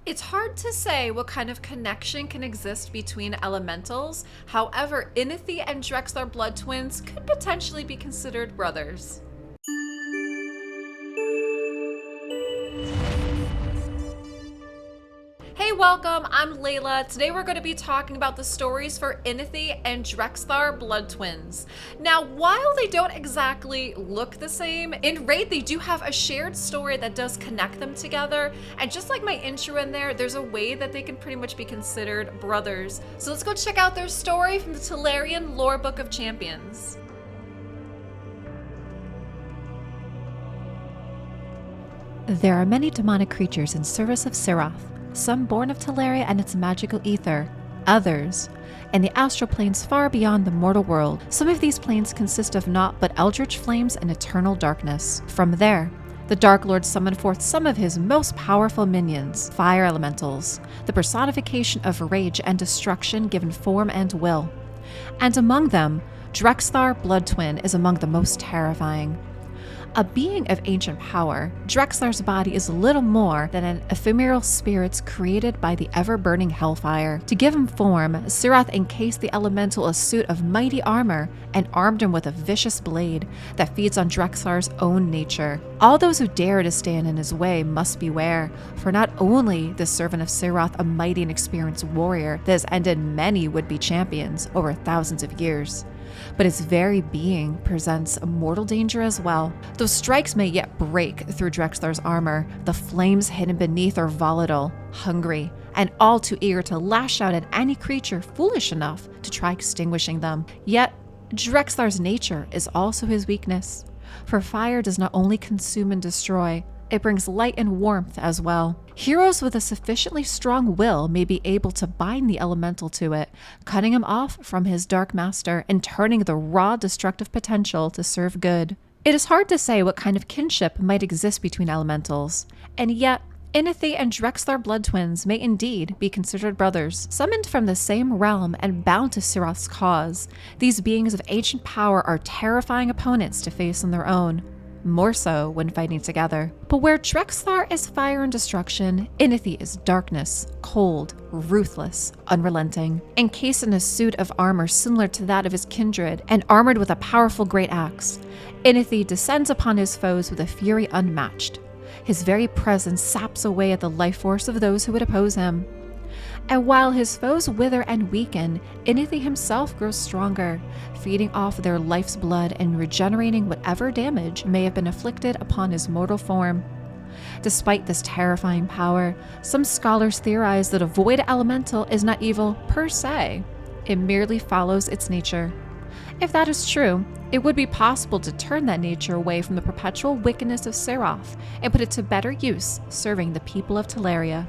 It's hard to say what kind of connection can exist between elementals. However, Inithwe and Drexthar Bloodtwins could potentially be considered brothers. Hey, welcome, I'm Leila. Today we're going to be talking about the stories for Inithwe and Drexthar Bloodtwins. Now, while they don't exactly look the same, in Raid they do have a shared story that does connect them together, and just like my intro in there, there's a way that they can pretty much be considered brothers. So let's go check out their story from the Tolarian Lore Book of Champions. There are many demonic creatures in service of Sirath, some born of Teleria and its magical ether, others in the astral planes far beyond the mortal world. Some of these planes consist of naught but eldritch flames and eternal darkness. From there, the Dark Lord summoned forth some of his most powerful minions, fire elementals, the personification of rage and destruction given form and will. And among them, Drexthar Bloodtwin is among the most terrifying. A being of ancient power, Drexthar's body is little more than an ephemeral spirit created by the ever-burning hellfire. To give him form, Sirath encased the elemental a suit of mighty armor and armed him with a vicious blade that feeds on Drexthar's own nature. All those who dare to stand in his way must beware, for not only the servant of Sirath a mighty and experienced warrior that has ended many would-be champions over thousands of years, but his very being presents a mortal danger as well. Though strikes may yet break through Drexthar's armor, the flames hidden beneath are volatile, hungry, and all too eager to lash out at any creature foolish enough to try extinguishing them. Yet, Drexthar's nature is also his weakness, for fire does not only consume and destroy, it brings light and warmth as well. Heroes with a sufficiently strong will may be able to bind the elemental to it, cutting him off from his dark master and turning the raw destructive potential to serve good. It is hard to say what kind of kinship might exist between elementals, and yet Inithwe and Drexthar Bloodtwins may indeed be considered brothers, summoned from the same realm and bound to Sirath's cause. These beings of ancient power are terrifying opponents to face on their own, more so when fighting together. But where Drexthar is fire and destruction, Inithwe is darkness, cold, ruthless, unrelenting. Encased in a suit of armor similar to that of his kindred and armored with a powerful great axe, Inithwe descends upon his foes with a fury unmatched. His very presence saps away at the life force of those who would oppose him. And while his foes wither and weaken, Inithwe himself grows stronger, feeding off their life's blood and regenerating whatever damage may have been inflicted upon his mortal form. Despite this terrifying power, some scholars theorize that a void elemental is not evil per se. It merely follows its nature. If that is true, it would be possible to turn that nature away from the perpetual wickedness of Sirath and put it to better use, serving the people of Teleria.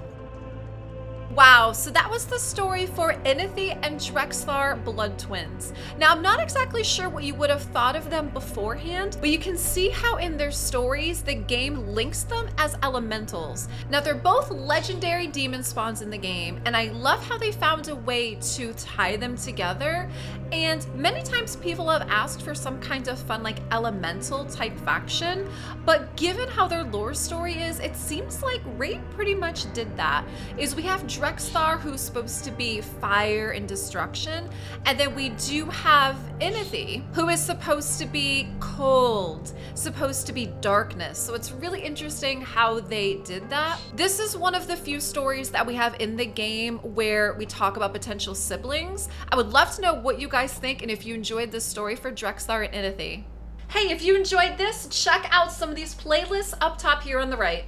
Wow, so that was the story for Inithwe and Drexthar Bloodtwins. Now, I'm not exactly sure what you would have thought of them beforehand, but you can see how in their stories, the game links them as elementals. Now, they're both legendary demon spawns in the game, and I love how they found a way to tie them together. And many times people have asked for some kind of fun, like elemental type faction, but given how their lore story is, it seems like Raid pretty much did that. Is we have Drexthar, who's supposed to be fire and destruction, and then we do have Inithwe, who is supposed to be cold, supposed to be darkness. So it's really interesting how they did that. This is one of the few stories that we have in the game where we talk about potential siblings. I would love to know what you guys think and if you enjoyed this story for Drexthar and Inithwe. Hey, if you enjoyed this, check out some of these playlists up top here on the right.